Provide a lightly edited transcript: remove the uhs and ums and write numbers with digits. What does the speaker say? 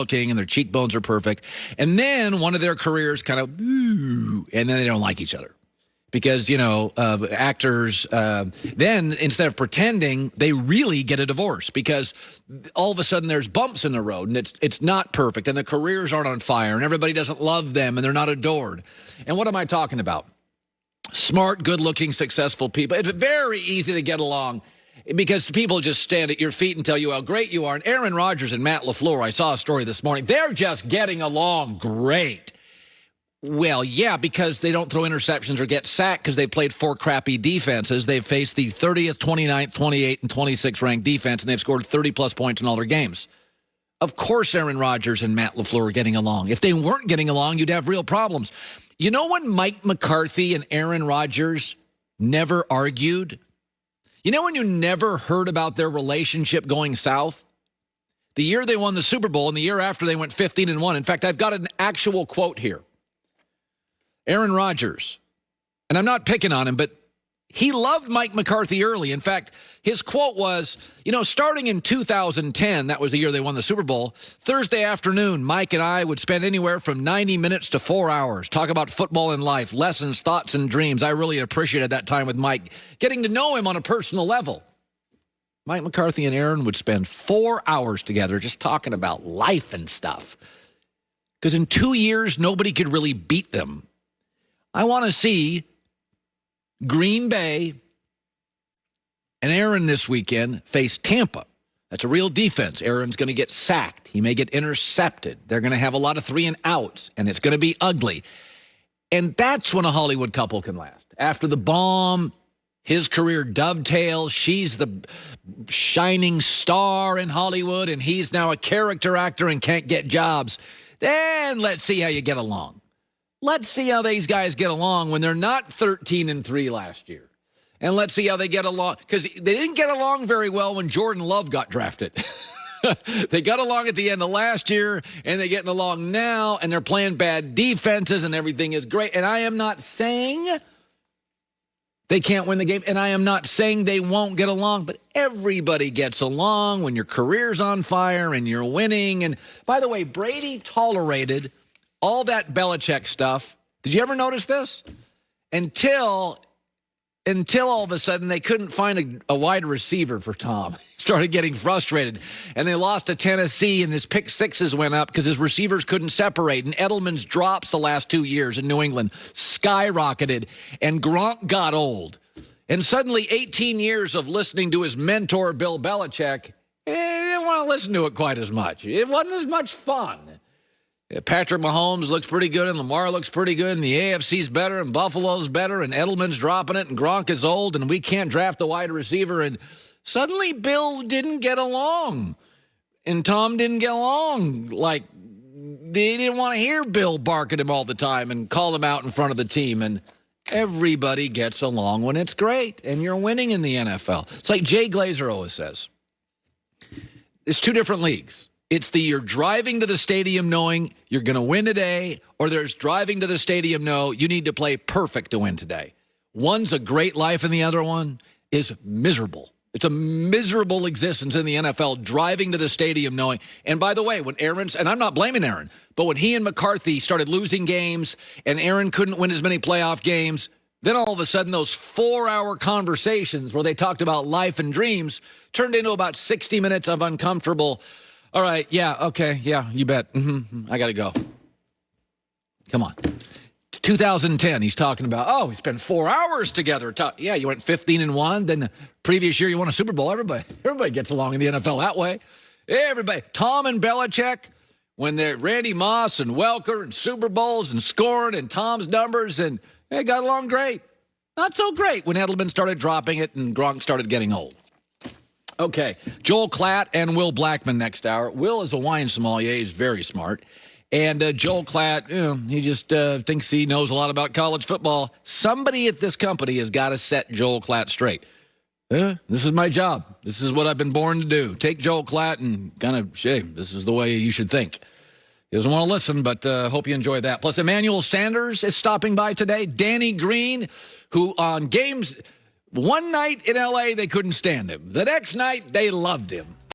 looking and their cheekbones are perfect. And then one of their careers kind of, and then they don't like each other. Because, actors, then instead of pretending, they really get a divorce because all of a sudden there's bumps in the road and it's not perfect and the careers aren't on fire and everybody doesn't love them and they're not adored. And what am I talking about? Smart, good-looking, successful people. It's very easy to get along because people just stand at your feet and tell you how great you are. And Aaron Rodgers and Matt LaFleur, I saw a story this morning, they're just getting along great. Well, yeah, because they don't throw interceptions or get sacked because they played 4 crappy defenses. They've faced the 30th, 29th, 28th, and 26th ranked defense, and they've scored 30-plus points in all their games. Of course Aaron Rodgers and Matt LaFleur are getting along. If they weren't getting along, you'd have real problems. You know when Mike McCarthy and Aaron Rodgers never argued? You know when you never heard about their relationship going south? The year they won the Super Bowl and the year after they went 15-1. In fact, I've got an actual quote here. Aaron Rodgers, and I'm not picking on him, but he loved Mike McCarthy early. In fact, his quote was, starting in 2010, that was the year they won the Super Bowl, Thursday afternoon, Mike and I would spend anywhere from 90 minutes to 4 hours, talk about football and life, lessons, thoughts, and dreams. I really appreciated that time with Mike, getting to know him on a personal level. Mike McCarthy and Aaron would spend 4 hours together just talking about life and stuff. Because in 2 years, nobody could really beat them. I want to see Green Bay and Aaron this weekend face Tampa. That's a real defense. Aaron's going to get sacked. He may get intercepted. They're going to have a lot of 3 and outs, and it's going to be ugly. And that's when a Hollywood couple can last. After the bomb, his career dovetails. She's the shining star in Hollywood, and he's now a character actor and can't get jobs. Then let's see how you get along. Let's see how these guys get along when they're not 13-3 last year. And let's see how they get along. Because they didn't get along very well when Jordan Love got drafted. They got along at the end of last year, and they're getting along now, and they're playing bad defenses, and everything is great. And I am not saying they can't win the game, and I am not saying they won't get along, but everybody gets along when your career's on fire and you're winning. And by the way, Brady tolerated all that Belichick stuff. Did you ever notice this? Until all of a sudden they couldn't find a wide receiver for Tom. He started getting frustrated. And they lost to Tennessee, and his pick sixes went up because his receivers couldn't separate. And Edelman's drops the last 2 years in New England skyrocketed. And Gronk got old. And suddenly 18 years of listening to his mentor, Bill Belichick, he didn't want to listen to it quite as much. It wasn't as much fun. Patrick Mahomes looks pretty good, and Lamar looks pretty good, and the AFC's better, and Buffalo's better, and Edelman's dropping it, and Gronk is old, and we can't draft a wide receiver. And suddenly Bill didn't get along, and Tom didn't get along. Like, they didn't want to hear Bill bark at him all the time and call him out in front of the team. And everybody gets along when it's great, and you're winning in the NFL. It's like Jay Glazer always says. It's 2 different leagues. It's the you're driving to the stadium knowing you're going to win today, or there's driving to the stadium know you need to play perfect to win today. One's a great life and the other one is miserable. It's a miserable existence in the NFL, driving to the stadium knowing. And by the way, when Aaron's, and I'm not blaming Aaron, but when he and McCarthy started losing games and Aaron couldn't win as many playoff games, then all of a sudden those 4-hour conversations where they talked about life and dreams turned into about 60 minutes of uncomfortable. All right, yeah, okay, yeah, you bet. I got to go. Come on. 2010, he's talking about, we spent 4 hours together. Yeah, you went 15-1. Then the previous year you won a Super Bowl. Everybody gets along in the NFL that way. Everybody. Tom and Belichick, when they're Randy Moss and Welker and Super Bowls and scoring and Tom's numbers, and they got along great. Not so great when Edelman started dropping it and Gronk started getting old. Okay, Joel Klatt and Will Blackman next hour. Will is a wine sommelier. He's very smart. And Joel Klatt, he just thinks he knows a lot about college football. Somebody at this company has got to set Joel Klatt straight. This is my job. This is what I've been born to do. Take Joel Klatt and kind of, this is the way you should think. He doesn't want to listen, but hope you enjoy that. Plus, Emmanuel Sanders is stopping by today. Danny Green, who on games... One night in L.A., they couldn't stand him. The next night, they loved him.